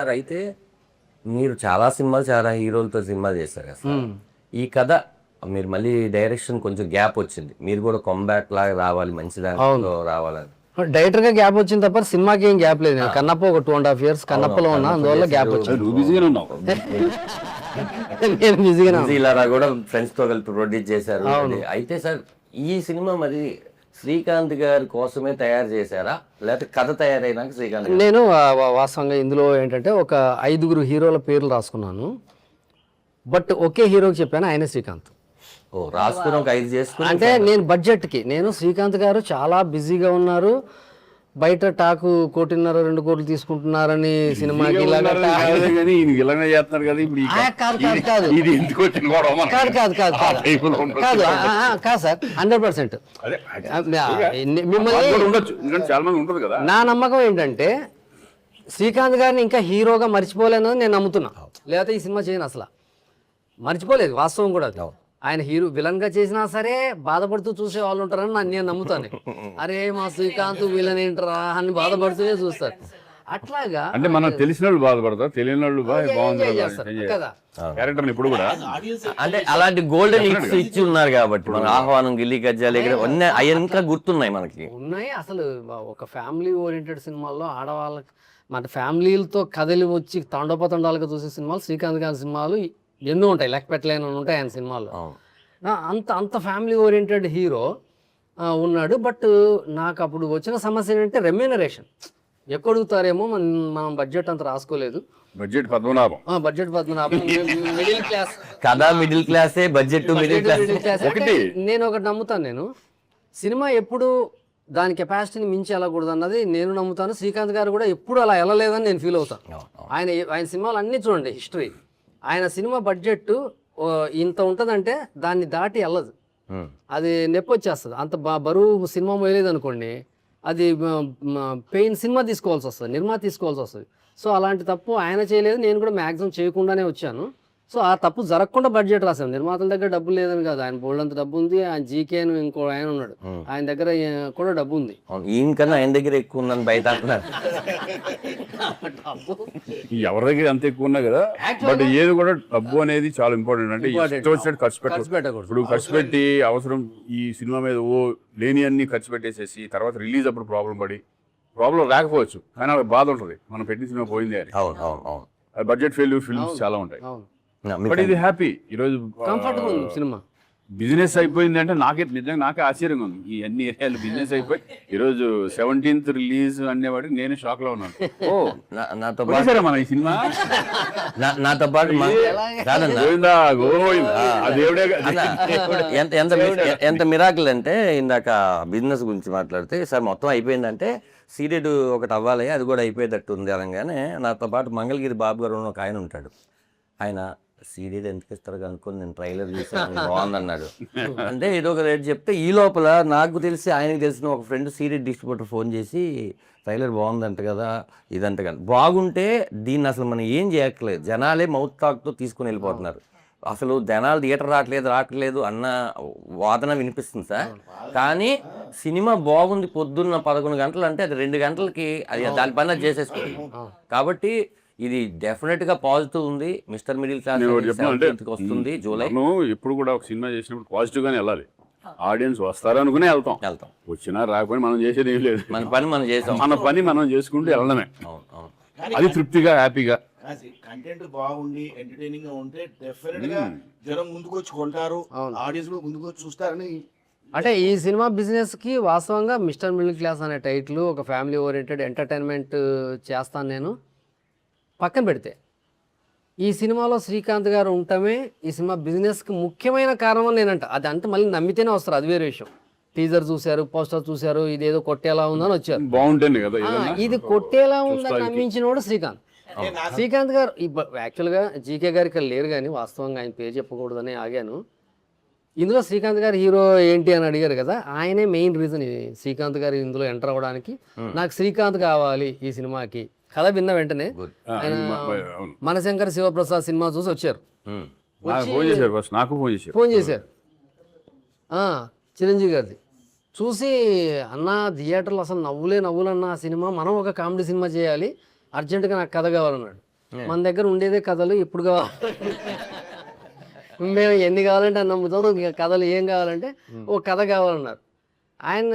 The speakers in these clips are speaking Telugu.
సార్ అయితే మీరు చాలా సినిమాలు చాలా హీరోలతో సినిమా చేశారు కదా సార్. ఈ కథ మీరు మళ్ళీ డైరెక్షన్ కొంచెం గ్యాప్ వచ్చింది, మీరు కూడా కంబ్యాక్ లాగా రావాలి, మంచి దాంట్లో రావాలని. డైరెక్టర్ గా గ్యాప్ వచ్చింది తప్ప సినిమాకి ఏం గ్యాప్ లేదు. నేను కన్నప్ప ఒక 2.5 years కన్నప్పలో ఉన్నా, అందువల్ల గ్యాప్ వచ్చింది. నేను బిజీగా ఇలా కూడా ఫ్రెండ్స్ తో కలిపి ప్రొడ్యూస్ చేశారు. అయితే సార్ ఈ సినిమా మరి శ్రీకాంత్ గారి కోసమే తయారు చేశారా, లేకపోతే కథ తయారైనాక శ్రీకాంత్? నేను వాస్తవంగా ఇందులో ఏంటంటే ఒక 5 హీరోల పేర్లు రాసుకున్నాను, బట్ ఒకే హీరోకి చెప్పాను, ఆయనే శ్రీకాంత్. రాసుకుని ఒక 5 చేసుకుని అంటే నేను బడ్జెట్కి నేను శ్రీకాంత్ గారు చాలా బిజీగా ఉన్నారు, బయట టాకు 1.5-2 కోట్లు తీసుకుంటున్నారని సినిమాకి కాదు సార్, 100%. నా నమ్మకం ఏంటంటే శ్రీకాంత్ గారిని ఇంకా హీరోగా మర్చిపోలేనని నేను నమ్ముతున్నా, లేకపోతే ఈ సినిమా చేయను అసలు. మర్చిపోలేదు, వాస్తవం కూడా. ఆయన హీరో విలన్ గా చేసినా సరే బాధపడుతూ చూసే వాళ్ళు ఉంటారని నేను నమ్ముతాను. అరే మా శ్రీకాంత్ విలన్ ఏంటరా అని బాధపడుతూనే చూస్తారు. అట్లాగా అంటే మనం తెలిసిన వాళ్ళు బాధపడతారు, తెలియని వాళ్ళు బాగుంది క్యారెక్టర్ ఇప్పుడు కూడా. అంటే అలాంటి గోల్డెన్ హిట్స్ ఇచ్చి ఉన్నారు కాబట్టి మన ఆహ్వానం, గిల్లీ గజ్జాలు అవి ఇంకా గుర్తున్నాయి మనకి. ఉన్నాయి అసలు. ఒక ఫ్యామిలీ ఓరియంటెడ్ సినిమాల్లో ఆడవాళ్ళకి మన ఫ్యామిలీలతో కథలు వచ్చి తండోపతండాలుగా చూసే సినిమాలు శ్రీకాంత్ గారి సినిమాలు ఎన్నో ఉంటాయి, లెక్క పెట్టలేని ఉంటాయి ఆయన సినిమాల్లో. అంత ఫ్యామిలీ ఓరియంటెడ్ హీరో ఉన్నాడు. బట్ నాకు అప్పుడు వచ్చిన సమస్య ఏంటంటే రెమ్యూనరేషన్ ఎక్కువ అడుగుతారేమో, మనం బడ్జెట్ అంత రాసుకోలేదు. బడ్జెట్ 17 మిడిల్ క్లాస్ కదా, మిడిల్ క్లాసే బడ్జెట్ మిడిల్ క్లాస్. నేను ఒకటి నమ్ముతాను, నేను సినిమా ఎప్పుడు దాని కెపాసిటీని మించి వెళ్ళకూడదు అన్నది నేను నమ్ముతాను. శ్రీకాంత్ గారు కూడా ఎప్పుడు అలా వెళ్ళలేదని నేను ఫీల్ అవుతాను. ఆయన సినిమాలు అన్నీ చూడండి, హిస్టరీ. ఆయన సినిమా బడ్జెట్ ఇంత ఉంటుందంటే దాన్ని దాటి వెళ్ళదు, అది నొప్పి వచ్చేస్తుంది. అంత బరువు సినిమా పోయలేదు అనుకోండి, అది పెయిన్ సినిమా తీసుకోవాల్సి వస్తుంది, నిర్మాత తీసుకోవాల్సి వస్తుంది. సో అలాంటి తప్పు ఆయన చేయలేదు, నేను కూడా మ్యాక్సిమం చేయకుండానే వచ్చాను. సో ఆ తప్పు జరగకుండా బడ్జెట్ రాశాను. నిర్మాతల దగ్గర డబ్బు లేదని కాదు, ఆయన బోల్డంత డబ్బు ఉంది. ఆయన జీకే అని ఇంకో ఆయన ఉన్నాడు, ఆయన దగ్గర కూడా డబ్బు ఉంది. ఈయనకన్నా ఆయన దగ్గర ఎక్కువ ఉందని బయట ఎవరి దగ్గర అంత ఎక్కువ ఉన్నా కదా, బట్ ఏది కూడా డబ్బు అనేది చాలా ఇంపార్టెంట్. అంటే ఖర్చు పెట్టకూడదు. ఇప్పుడు ఖర్చు పెట్టి అవసరం ఈ సినిమా మీద లేని అన్ని ఖర్చు పెట్టేసేసి తర్వాత రిలీజ్ అప్పుడు ప్రాబ్లం రాకపోవచ్చు, కానీ వాళ్ళకి బాధ ఉంటుంది, మనం పెట్టిన సినిమా పోయింది అని. బడ్జెట్ ఫిల్మ్స్ చాలా ఉంటాయి, బట్ ఇది హ్యాపీ. ఈరోజు సినిమా బిజినెస్ అయిపోయింది అంటే నాకే ఆశ్చర్యంగా ఉంది. ఈ అన్ని ఏరియాలు బిజినెస్ అయిపోయి ఈరోజు 17th రిలీజ్ అనేవాడికి నేను షాక్ లో ఉన్నాను. నాతో మన ఈ సినిమా నాతో పాటు ఎంత మిరాకిల్ అంటే, ఇందాక బిజినెస్ గురించి మాట్లాడితే సార్ మొత్తం అయిపోయిందంటే సీరియడ్ ఒకటి అవ్వాలి, అది కూడా అయిపోయేటట్టు ఉంది అనగానే నాతో పాటు మంగళగిరి బాబు గారు ఒక ఆయన ఉంటాడు. ఆయన సీరియడ్ ఎందుకు ఇస్తారు అనుకుని నేను ట్రైలర్ చూసాను, బాగుందన్నాడు. అంటే ఏదో ఒక రేట్ చెప్తే ఈ లోపల నాకు తెలిసి ఆయనకి తెలిసిన ఒక ఫ్రెండ్ సీరియడ్ డిస్ట్రిబ్యూటర్ ఫోన్ చేసి ట్రైలర్ బాగుందంట కదా, ఇదంట కదా. బాగుంటే దీన్ని అసలు మనం ఏం చేయట్లేదు, జనాలే మౌత్ టాక్తో తీసుకుని వెళ్ళిపోతున్నారు. అసలు జనాలు థియేటర్ రావట్లేదు అన్న వాదన వినిపిస్తుంది సార్. కానీ సినిమా బాగుంది, పొద్దున్న 11 గంటలు అంటే అది 2 గంటలకి అది దాని పని చేసేసుకుంది. కాబట్టి ఇది డెఫినెట్ గా పాజిటివ్ ఉంది. మిస్టర్ మిడిల్ క్లాస్ వస్తుంది జూలై. ఎప్పుడు కూడా ఒక సినిమా చేసినప్పుడు పాజిటివ్ గానే వెళ్ళాలి. ఆడియన్స్ వస్తారనుకునే వెళ్తాం, వచ్చినా రాకపోయినా మనం చేసేది ఏం లేదు, మన పని మనం చేసాం, మన పని మనం చేసుకుంటూ వెళ్ళడమే. అది తృప్తిగా హ్యాపీగా కంటెంట్ బాగుండి ఎంటర్టైనింగ్ గా ఉంటే డెఫినెట్ గా జనం ముందుకు వచ్చి కొంటారు, ఆడియన్స్ కూడా ముందుకు వచ్చి చూస్తారని. అంటే ఈ సినిమా బిజినెస్ కి వాస్తవంగా మిస్టర్ మిడిల్ క్లాస్ అనే టైటిల్, ఒక ఫ్యామిలీ ఓరియంటెడ్ ఎంటర్టైన్మెంట్ చేస్తాను నేను పక్కన పెడితే, ఈ సినిమాలో శ్రీకాంత్ గారు ఉండటమే ఈ సినిమా బిజినెస్కి ముఖ్యమైన కారణం నేనంట. అది అంటే మళ్ళీ నమ్మితేనే వస్తారు, అది వేరే విషయం. టీజర్ చూశారు, పోస్టర్ చూశారు, ఇదేదో కొట్టేలా ఉందని వచ్చారు. బాగుంటుంది కదా, ఇది కొట్టేలా ఉందని నమ్మించినోడు శ్రీకాంత్. శ్రీకాంత్ గారు యాక్చువల్గా జీకే గారు ఇక్కడ లేరు, కానీ వాస్తవంగా ఆయన పేరు చెప్పకూడదని ఆగాను. ఇందులో శ్రీకాంత్ గారు హీరో ఏంటి అని అడిగారు కదా, ఆయనే మెయిన్ రీజన్. శ్రీకాంత్ గారు ఇందులో ఎంటర్ అవ్వడానికి నాకు శ్రీకాంత్ కావాలి ఈ సినిమాకి. కథ విన్న వెంటనే మనశంకర్ శివప్రసాద్ సినిమా చూసి వచ్చారు, ఫోన్ చేశారు చిరంజీవి గారిది చూసి, అన్న థియేటర్లో అసలు నవ్వులే నవ్వులన్న ఆ సినిమా, మనం ఒక కామెడీ సినిమా చేయాలి, అర్జెంటుగా నాకు కథ కావాలన్నాడు. మన దగ్గర ఉండేదే కథలు ఇప్పుడు కావాలి మేము ఎన్ని కావాలంటే అన్ని నమ్ముతాం, ఇంకా కథలు ఏం కావాలంటే ఓ కథ కావాలన్నారు. ఆయన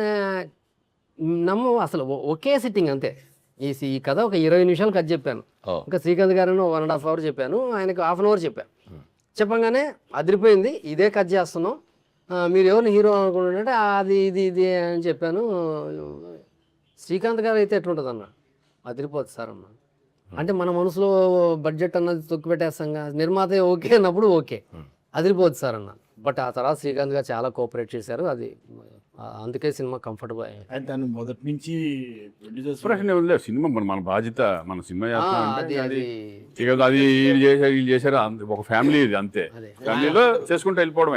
అసలు ఒకే సిట్టింగ్ అంతే. ఈ కథ ఒక 20 నిమిషాలు కథ చెప్పాను, ఇంకా శ్రీకాంత్ గారు 1.5 hours చెప్పాను, ఆయనకు 1/2 hour చెప్పాను. చెప్పంగానే అదిరిపోయింది, ఇదే కథ చేస్తున్నాం, మీరు ఎవరిని హీరో అనుకుంటుంటే అది ఇది అని చెప్పాను. శ్రీకాంత్ గారు అయితే ఎట్లుంటుంది అన్న, అదిరిపోతుంది సార్ అన్న. అంటే మన మనసులో బడ్జెట్ అన్నది తొక్కి పెట్టేస్తాం, నిర్మాత ఓకే అన్నప్పుడు ఓకే అదిరిపోతుంది సార్ అన్న. బట్ ఆ తర్వాత శ్రీకాంత్ గారు చాలా కోఆపరేట్ చేశారు, అది అందుకే సినిమా కంఫర్టబుల్ అయ్యింది. అండ్ తను మొదటి నుంచి ప్రశ్న లేదు, సినిమా మన బాధ్యత, మన సినిమా చేస్తాం అంటే అది అది వీళ్ళు చేశారు ఒక ఫ్యామిలీ, ఇది అంతే, ఫ్యామిలీలో చేసుకుంటూ వెళ్ళిపోవడం.